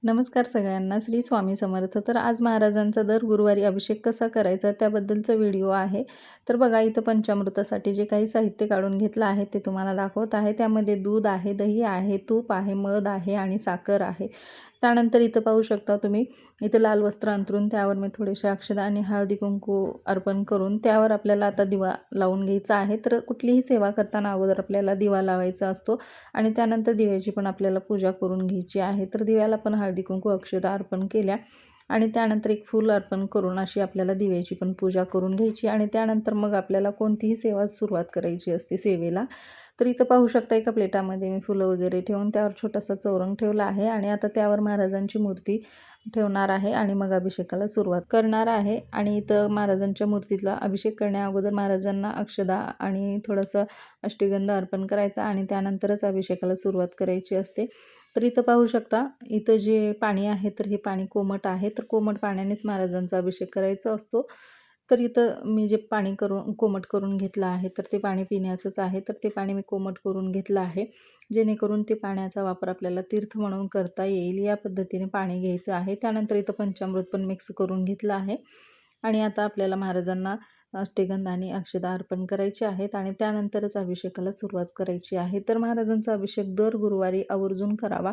नमस्कार सगळ्यांना. श्री स्वामी समर्थ. तर आज महाराजांचा दर गुरुवारी अभिषेक कसा करायचा त्याबद्दलचा व्हिडिओ आहे. तर बघा, इथं पंचामृतासाठी जे काही साहित्य काढून घेतलं आहे ते तुम्हाला दाखवत आहे. त्यामध्ये दूध आहे, दही आहे, तूप आहे, मध आहे आणि साखर आहे. त्यानंतर इथं पाहू शकता तुम्ही, इथं लाल वस्त्र अंथरून त्यावर मी थोडेसे अक्षता आणि हळदी कुंकू अर्पण करून त्यावर आपल्याला आता दिवा लावून घ्यायचा आहे. तर कुठलीही सेवा करताना अगोदर आपल्याला दिवा लावायचा असतो आणि त्यानंतर दिव्याची पण आपल्याला पूजा करून घ्यायची आहे. तर दिव्याला पण हळदी कुंकू अक्षता अर्पण केल्या आणि त्यानंतर एक फूल अर्पण करून अशी आपल्याला दिव्याची पण पूजा करून घ्यायची आणि त्यानंतर मग आपल्याला कोणतीही सेवा सुरुवात करायची असते सेवेला. तर इथं पाहू शकता, एका प्लेटामध्ये मी फुलं वगैरे ठेवून त्यावर छोटासा चौरंग ठेवला आहे आणि आता त्यावर महाराजांची मूर्ती ठेवणार आहे आणि मग अभिषेकाला सुरुवात करणार आहे. आणि इथं महाराजांच्या मूर्तीला अभिषेक करण्या अगोदर महाराजांना अक्षदा आणि थोडंसं अष्टगंध अर्पण करायचा आणि त्यानंतरच अभिषेकाला सुरुवात करायची असते. तर इथं पाहू शकता, इथं जे पाणी आहे तर हे पाणी कोमट आहे. तर कोमट पाण्यानेच महाराजांचा अभिषेक करायचा असतो. तर इथं मी जे पाणी कोमट करून घेतलं आहे तर ते पाणी पिण्याचंच आहे. तर ते पाणी मी कोमट करून घेतलं आहे, जेणेकरून ते पाण्याचा वापर आपल्याला तीर्थ म्हणून करता येईल या पद्धतीने पाणी घ्यायचं आहे. त्यानंतर इथं पंचामृत पण मिक्स करून घेतलं आहे आणि आता आपल्याला महाराजांना अष्टगंध आणि अक्षता अर्पण करायचे आहेत आणि त्यानंतरच अभिषेकाला सुरुवात करायची आहे. तर महाराजांचा अभिषेक दर गुरुवारी आवर्जून करावा.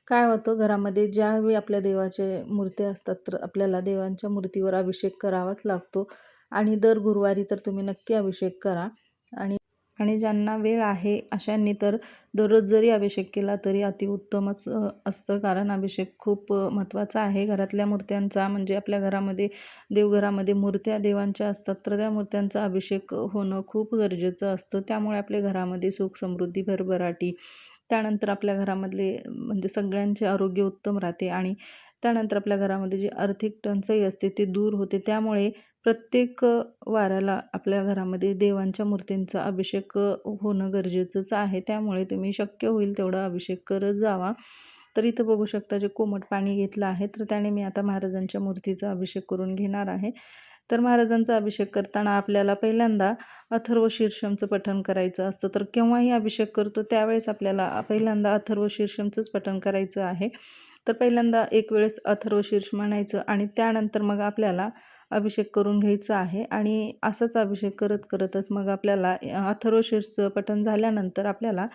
काय होतं, घरामध्ये ज्यावेळी आपल्या देवाचे मूर्ती असतात तर आपल्याला देवांच्या मूर्तीवर अभिषेक करावाच लागतो आणि दर गुरुवारी तर तुम्ही नक्की अभिषेक करा. आणि आणि ज्यांना वेळ आहे अशांनी तर दररोज जरी अभिषेक केला तरी अतिउत्तमच असतं, कारण अभिषेक खूप महत्त्वाचा आहे. घरातल्या मूर्त्यांचा म्हणजे आपल्या घरामध्ये देवघरामध्ये मूर्त्या देवांच्या असतात तर त्या मूर्त्यांचा अभिषेक होणं खूप गरजेचं असतं. त्यामुळे आपल्या घरामध्ये सुख समृद्धी भरभराटी, त्यानंतर आपल्या घरामधले म्हणजे सगळ्यांचे आरोग्य उत्तम राहते आणि त्यानंतर आपल्या घरामध्ये जी आर्थिक टंचाई असते ती दूर होते. त्यामुळे प्रत्येक वाराला आपल्या घरामध्ये देवांच्या मूर्तींचा अभिषेक होणं गरजेचंच आहे. त्यामुळे तुम्ही शक्य होईल तेवढा अभिषेक करत जावा. तर इथं बघू शकता, जे कोमट पाणी घेतलं आहे तर त्याने मी आता महाराजांच्या मूर्तीचा अभिषेक करून घेणार आहे. तर महाराजांचा अभिषेक करताना आपल्याला पहिल्यांदा अथर्व शीर्षमचं पठण करायचं असतं. तर केव्हाही अभिषेक करतो त्यावेळेस आपल्याला पहिल्यांदा अथर्व शीर्षमचंच पठण करायचं आहे. तर पहिल्यांदा एक वेळेस अथर्व शीर्ष म्हणायचं आणि त्यानंतर मग आपल्याला अभिषेक करून घ्यायचा आहे आणि असाच अभिषेक करत करतच मग आपल्याला अथर्व शीर्षचं पठण झाल्यानंतर आपल्याला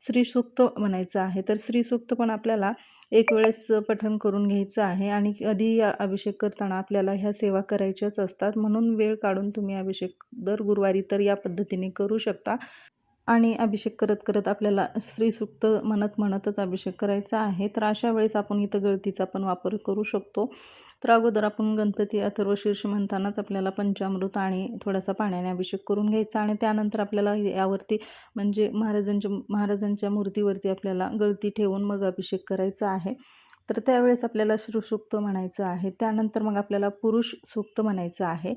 श्रीसूक्त म्हणायचं आहे. तर श्रीसूक्त पण आपल्याला एक वेळेस पठण करून घ्यायचं आहे आणि कधी अभिषेक करताना आपल्याला ह्या सेवा करायच्याच असतात. म्हणून वेळ काढून तुम्ही अभिषेक दर गुरुवारी तर या पद्धतीने करू शकता. आणि अभिषेक करत करत आपल्याला श्रीसूक्त म्हणत म्हणतच अभिषेक करायचा आहे. तर अशा वेळेस आपण इथं गळतीचा पण वापर करू शकतो. तर अगोदर आपण गणपती अथर्वशीर्ष म्हणतानाच आपल्याला पंचामृत आणि थोडासा पाण्याने अभिषेक करून घ्यायचा आणि त्यानंतर आपल्याला यावरती म्हणजे महाराजांच्या मूर्तीवरती आपल्याला गळती ठेवून मग अभिषेक करायचा आहे. तर त्यावेळेस आपल्याला श्रीसूक्त म्हणायचं आहे. त्यानंतर मग आपल्याला पुरुष सूक्त म्हणायचं आहे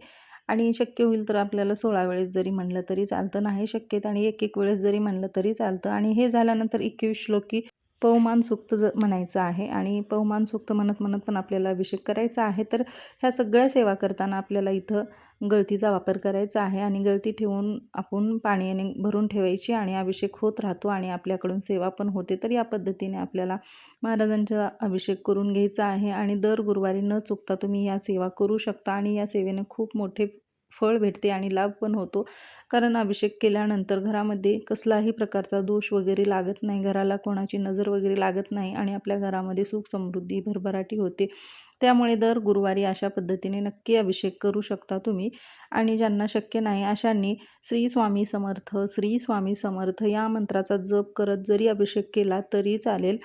आणि शक्य होईल तर आपल्याला 16 वेळेस जरी म्हणलं तरी चालतं, नाही शक्यत आणि एक वेळेस जरी म्हणलं तरी चालतं. आणि हे झाल्यानंतर 21 श्लोकी पवमान सूक्त म्हणायचं आहे आणि पवमान सूक्त म्हणत म्हणत पण आपल्याला अभिषेक करायचा आहे. तर ह्या सगळ्या सेवा करताना आपल्याला इथं गळतीचा वापर करायचा आहे आणि गळती ठेवून आपण पाण्याने भरून ठेवायची आणि अभिषेक होत राहतो आणि आपल्याकडून सेवा पण होते. तर या पद्धतीने आपल्याला महाराजांचा अभिषेक करून घ्यायचा आहे आणि दर गुरुवारी न चुकता तुम्ही या सेवा करू शकता आणि या सेवेने खूप मोठे फळ भेटते आणि लाभ पण होतो. कारण अभिषेक केल्यानंतर घरामध्ये कसलाही प्रकारचा दोष वगैरे लागत नाही, घराला कोणाची नजर वगैरे लागत नाही आणि आपल्या घरामध्ये सुख समृद्धी भरभराटी होते. त्यामुळे दर गुरुवारी अशा पद्धतीने नक्की अभिषेक करू शकता तुम्ही. आणि ज्यांना शक्य नाही अशांनी श्री स्वामी समर्थ, श्री स्वामी समर्थ या मंत्राचा जप करत जरी अभिषेक केला तरी चालेल.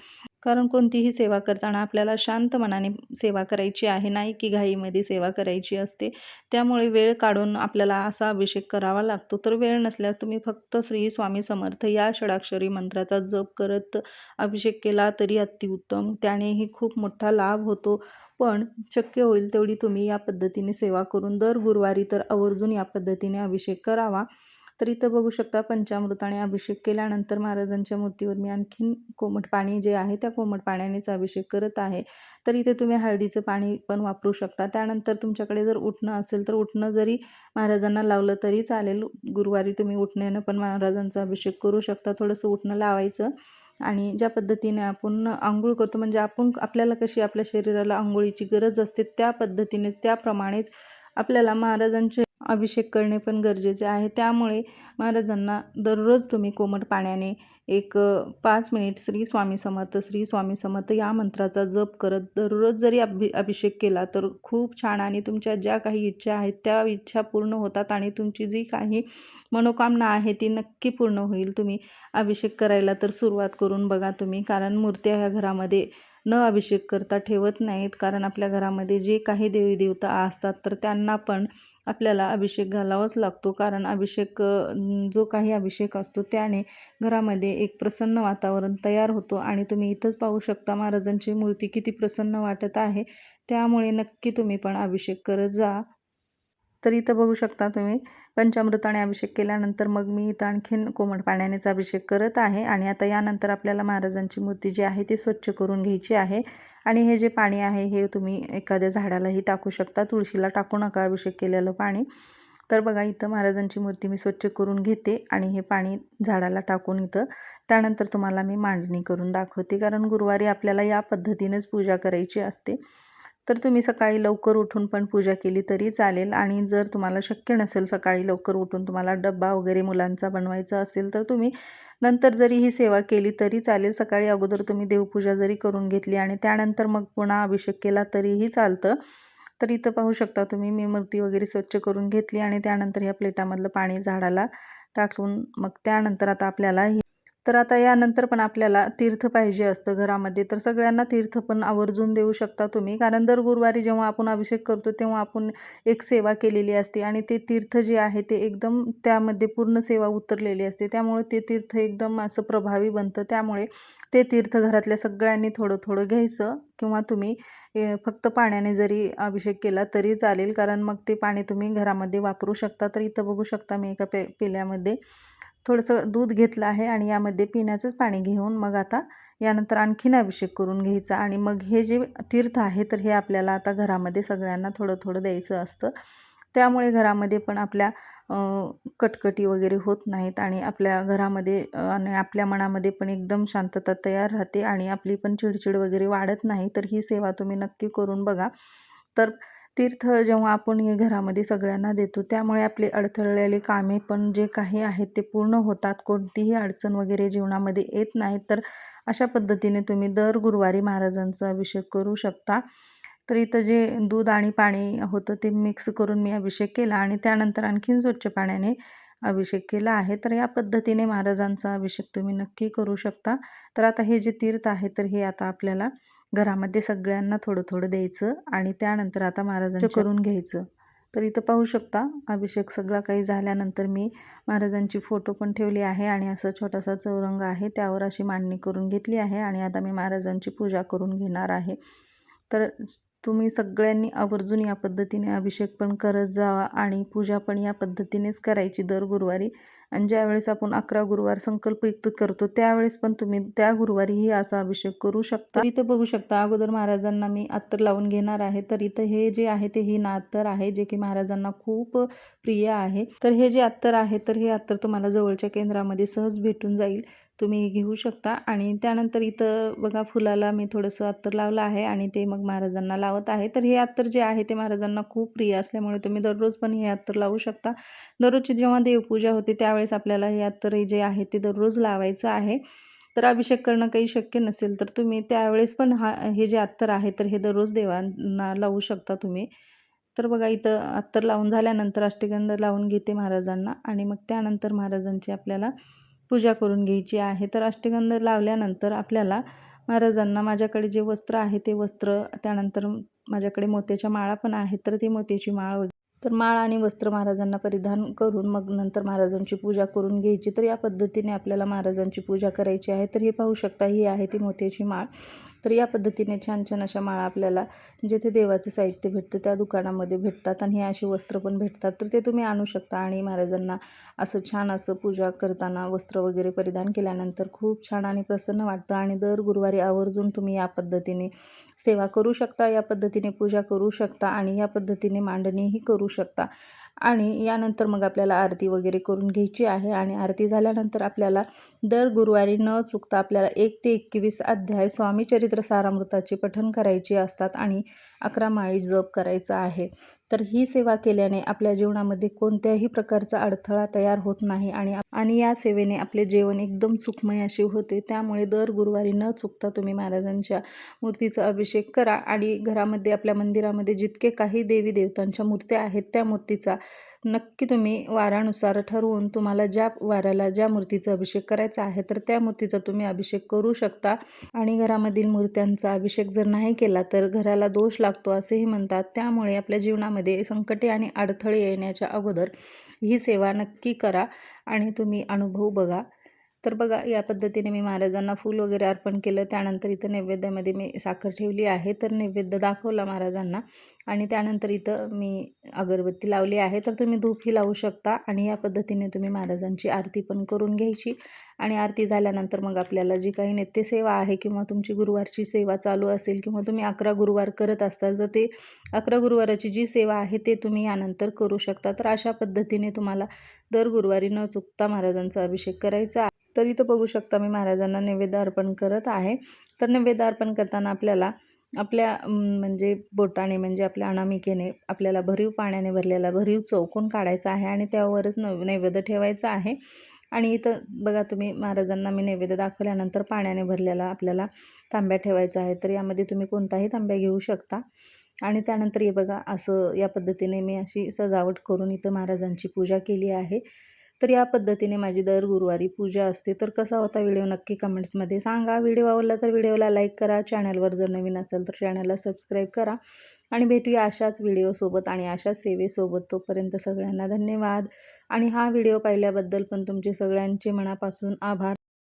कारण कोणतीही सेवा करताना आपल्याला शांत मनाने सेवा करायची आहे, नाही की घाईमध्ये सेवा करायची असते. त्यामुळे वेळ काढून आपल्याला असा अभिषेक करावा लागतो. तर वेळ नसल्यास तुम्ही फक्त श्री स्वामी समर्थ या षडाक्षरी मंत्राचा जप करत अभिषेक केला तरी अतिउत्तम, त्यानेही खूप मोठा लाभ होतो. पण शक्य होईल तेवढी तुम्ही या पद्धतीने सेवा करून दर गुरुवारी तर आवर्जून या पद्धतीने अभिषेक करावा. तर इथं बघू शकता, पंचामृताने अभिषेक केल्यानंतर महाराजांच्या मूर्तीवर मी आणखीन कोमट पाणी जे आहे त्या कोमट पाण्यानेच अभिषेक करत आहे. तर इथे तुम्ही हळदीचं पाणी पण वापरू शकता. त्यानंतर तुमच्याकडे जर उटणं असेल तर उटणं जरी महाराजांना लावलं तरी चालेल. गुरुवारी तुम्ही उटण्यानं पण महाराजांचा अभिषेक करू शकता. थोडंसं उटणं लावायचं आणि ज्या पद्धतीने आपण अंघोळ करतो, म्हणजे आपल्याला कशी आपल्या शरीराला अंघोळीची गरज असते, त्या पद्धतीनेच त्याप्रमाणेच आपल्याला महाराजांचे अभिषेक करणे पण गरजेचे आहे. त्यामुळे महाराजांना दररोज तुम्ही कोमट पाण्याने 5 मिनिट श्री स्वामी समर्थ, श्री स्वामी समर्थ या मंत्राचा जप करत दररोज जरी अभिषेक केला तर खूप छान, आणि तुमच्या ज्या काही इच्छा आहेत त्या इच्छा पूर्ण होतात आणि तुमची जी काही मनोकामना आहे ती नक्की पूर्ण होईल. तुम्ही अभिषेक करायला तर सुरुवात करून बघा तुम्ही, कारण मूर्त्या ह्या घरामध्ये न अभिषेक करता ठेवत नाहीत. कारण आपल्या घरामध्ये जे काही देवी देवता असतात तर त्यांना पण आपल्याला अभिषेक घालावाच लागतो. कारण जो काही अभिषेक असतो त्याने घरामध्ये एक प्रसन्न वातावरण तयार होतो. आणि तुम्ही इथंच पाहू शकता महाराजांची मूर्ती किती प्रसन्न वाटत आहे. त्यामुळे नक्की तुम्ही पण अभिषेक करत जा. तर इथं बघू शकता तुम्ही पंचामृताने अभिषेक केल्यानंतर मग मी इथं आणखीन कोमट पाण्यानेच अभिषेक करत आहे. आणि आता यानंतर आपल्याला महाराजांची मूर्ती जी आहे ती स्वच्छ करून घ्यायची आहे. आणि हे जे पाणी आहे हे तुम्ही एखाद्या झाडालाही टाकू शकता, तुळशीला टाकू नका अभिषेक केलेलं पाणी. तर बघा इथं महाराजांची मूर्ती मी स्वच्छ करून घेते आणि हे पाणी झाडाला टाकून इथं त्यानंतर तुम्हाला मी मांडणी करून दाखवते. कारण गुरुवारी आपल्याला या पद्धतीनेच पूजा करायची असते. तर तुम्ही सकाळी लवकर उठून पण पूजा केली तरी चालेल. आणि जर तुम्हाला शक्य नसेल सकाळी लवकर उठून तुम्हाला डब्बा वगैरे मुलांचा बनवायचा असेल तर तुम्ही नंतर जरी ही सेवा केली तरी चालेल. सकाळी अगोदर तुम्ही देवपूजा जरी करून घेतली आणि त्यानंतर मग पुन्हा अभिषेक केला तरीही चालतं. तर इथं पाहू शकता तुम्ही मी मूर्ती वगैरे स्वच्छ करून घेतली आणि त्यानंतर ह्या प्लेटामधलं पाणी झाडाला टाकून मग त्यानंतर आता यानंतर पण आपल्याला तीर्थ पाहिजे असतं घरामध्ये. तर सगळ्यांना तीर्थ पण आवर्जून देऊ शकता तुम्ही. कारण दर गुरुवारी जेव्हा आपण अभिषेक करतो तेव्हा आपण एक सेवा केलेली असते आणि ते तीर्थ जे आहे ते एकदम त्यामध्ये पूर्ण सेवा उतरलेली असते. त्यामुळे ते तीर्थ एकदम असं प्रभावी बनतं. त्यामुळे ते तीर्थ घरातल्या सगळ्यांनी थोडं थोडं घ्यायचं, किंवा तुम्ही फक्त पाण्याने जरी अभिषेक केला तरी चालेल. कारण मग ते पाणी तुम्ही घरामध्ये वापरू शकता. तर इथं बघू शकता मी एका पेल्यामध्ये थोडंसं दूध घेतलं आहे आणि यामध्ये पिण्याचंच पाणी घेऊन मग आता यानंतर आणखीन अभिषेक करून घ्यायचा. आणि मग हे जे तीर्थ आहे तर हे आपल्याला आता घरामध्ये सगळ्यांना थोडं थोडं द्यायचं असतं. त्यामुळे घरामध्ये पण आपल्या कटकटी वगैरे होत नाहीत आणि आपल्या घरामध्ये आणि आपल्या मनामध्ये पण एकदम शांतता तयार राहते आणि आपली पण चिडचिड वगैरे वाढत नाही. तर ही सेवा तुम्ही नक्की करून बघा. तर तीर्थ जेव्हा आपण हे घरामध्ये सगळ्यांना देतो त्यामुळे आपले अडथळलेले कामे पण जे काही आहेत ते पूर्ण होतात. कोणतीही अडचण वगैरे जीवनामध्ये येत नाही. तर अशा पद्धतीने तुम्ही दर गुरुवारी महाराजांचा अभिषेक करू शकता. तर इथं जे दूध आणि पाणी होतं ते मिक्स करून मी अभिषेक केला आणि त्यानंतर आणखीन स्वच्छ पाण्याने अभिषेक केला आहे. तर या पद्धतीने महाराजांचा अभिषेक तुम्ही नक्की करू शकता. तर आता हे जे तीर्थ आहे तर हे आता आपल्याला घरामध्ये सगळ्यांना थोडं थोडं द्यायचं आणि त्यानंतर आता महाराजांचं करून घ्यायचं. तर इथं पाहू शकता अभिषेक सगळा काही झाल्यानंतर मी महाराजांची फोटो पण ठेवली आहे आणि असं छोटासा चौरंग आहे त्यावर अशी मांडणी करून घेतली आहे आणि आता मी महाराजांची पूजा करून घेणार आहे. तर तुम्ही सगळ्यांनी आवर्जून या पद्धतीने अभिषेक पण करत जावा आणि पूजा पण या पद्धतीनेच करायची दर गुरुवारी. आणि ज्यावेळेस आपण 11 गुरुवार संकल्पयुक्त करतो त्यावेळेस पण तुम्ही त्या गुरुवारीही असा अभिषेक करू शकता. तर इथं बघू शकता अगोदर महाराजांना मी अत्तर लावून घेणार आहे. तर इथं हे जे आहे ते ही अत्तर आहे जे की महाराजांना खूप प्रिय आहे. तर हे जे अत्तर आहे तर हे अत्तर तुम्हाला जवळच्या केंद्रामध्ये सहज भेटून जाईल, तुम्ही घेऊ शकता. आणि त्यानंतर इथं बघा फुलाला मी थोडंसं अत्तर लावलं आहे आणि ते मग महाराजांना लावत आहे. तर हे अत्तर जे आहे ते महाराजांना खूप प्रिय असल्यामुळे तुम्ही दररोज पण हे अत्तर लावू शकता. दररोजची जेव्हा देवपूजा होते त्यावेळेस आपल्याला हे अत्तर जे आहे ते दररोज लावायचं आहे. तर अभिषेक करणं काही शक्य नसेल तर तुम्ही त्यावेळेस पण हे जे अत्तर आहे तर हे दररोज देवांना लावू शकता तुम्ही. तर बघा इथं अत्तर लावून झाल्यानंतर अष्टगंध लावून घेते महाराजांना आणि मग त्यानंतर महाराजांची आपल्याला पूजा करून घ्यायची आहे. तर अष्टगंध लावल्यानंतर आपल्याला महाराजांना माझ्याकडे जे वस्त्र आहे ते वस्त्र, त्यानंतर माझ्याकडे मोत्याच्या माळा पण आहेत तर ती मोत्याची माळ तर माळ आणि वस्त्र महाराजांना परिधान करून मग नंतर महाराजांची पूजा करून घ्यायची. तर या पद्धतीने आपल्याला महाराजांची पूजा करायची आहे. तर हे पाहू शकता ही आहे ती मोत्याची माळ. तर या पद्धतीने छान छान अशा माळा आपल्याला जिथे देवाचं साहित्य भेटतं त्या दुकानामध्ये भेटतात आणि हे अशी वस्त्र पण भेटतात. तर ते तुम्ही आणू शकता आणि महाराजांना असं छान असं पूजा करताना वस्त्र वगैरे परिधान केल्यानंतर खूप छान आणि प्रसन्न वाटतं. आणि दर गुरुवारी आवर्जून तुम्ही या पद्धतीने सेवा करू शकता, या पद्धतीने पूजा करू शकता आणि या पद्धतीने मांडणीही करू शकता. आणि यानंतर मग आपल्याला आरती वगैरे करून घ्यायची आहे आणि आरती झाल्यानंतर आपल्याला दर गुरुवारी न चुकता आपल्याला 1 ते 21 अध्याय स्वामी चरित्र सारामृताचे पठण करायचे असतात आणि 11 माळी जप करायचा आहे. तर ही सेवा केल्याने आपल्या जीवनामध्ये कोणत्याही प्रकारचा अडथळा तयार होत नाही आणि या सेवेने आपले जीवन एकदम सुखमय असे होते. त्यामुळे दर गुरुवारी न चुकता तुम्ही महाराजांच्या मूर्तीचा अभिषेक करा आणि घरामध्ये आपल्या मंदिरामध्ये जितके काही देवी देवतांच्या मूर्त्या आहेत त्या मूर्तीचा नक्की तुम्ही वारानुसार ठरवून तुम्हाला ज्या वाराला ज्या मूर्तीचा अभिषेक करायचा आहे तर त्या मूर्तीचा तुम्ही अभिषेक करू शकता. आणि घरामधील मूर्त्यांचा अभिषेक जर नाही केला तर घराला दोष लागतो असेही म्हणतात. त्यामुळे आपल्या जीवनामध्ये संकटे आणि अडथळे येण्याच्या अगोदर ही सेवा नक्की करा आणि तुम्ही अनुभव बघा. तर बघा या पद्धतीने मी महाराजांना फूल वगैरे अर्पण केलं. त्यानंतर इथं नैवेद्यामध्ये मी साखर ठेवली आहे. तर नैवेद्य दाखवला महाराजांना आणि त्यानंतर इथं मी अगरबत्ती लावली आहे. तर तुम्ही धूपही लावू शकता आणि या पद्धतीने तुम्ही महाराजांची आरती पण करून घ्यायची. आणि आरती झाल्यानंतर मग आपल्याला जी काही नित्यसेवा आहे किंवा तुमची गुरुवारची सेवा चालू असेल किंवा तुम्ही 11 गुरुवार करत असाल तर ते 11 गुरुवाराची जी सेवा आहे ते तुम्ही यानंतर करू शकता. तर अशा पद्धतीने तुम्हाला दर गुरुवारी न चुकता महाराजांचा अभिषेक करायचा आहे. तर इथं बघू शकता मी महाराजांना नैवेद्य अर्पण करत आहे. तर नैवेद्य अर्पण करताना आपल्याला आपल्या म्हणजे बोटाने म्हणजे आपल्या अनामिकेने आपल्याला भरीव पाण्याने भरलेला भरीव चौकोन काढायचा आहे आणि त्यावरच नैवेद्य ठेवायचा आहे. आणि इथं बघा तुम्ही महाराजांना मी नैवेद्य दाखवल्यानंतर पाण्याने भरलेला आपल्याला तांब्या ठेवायचा आहे. तर यामध्ये तुम्ही कोणताही तांब्या घेऊ शकता. आणि त्यानंतर हे बघा असं या पद्धतीने मी अशी सजावट करून इथं महाराजांची पूजा केली आहे. तर या पद्धतीने माझी दर गुरुवारी पूजा असते. तर कसा होता व्हिडिओ नक्की कमेंट्समध्ये सांगा. व्हिडिओ आवडला तर व्हिडिओला लाईक करा. चॅनलवर जर नवीन असेल तर चॅनलला सबस्क्राईब करा आणि भेटूया अशाच व्हिडिओसोबत आणि अशाच सेवेसोबत. तोपर्यंत सगळ्यांना धन्यवाद आणि हा व्हिडिओ पाहिल्याबद्दल पण तुमचे सगळ्यांचे मनापासून आभार.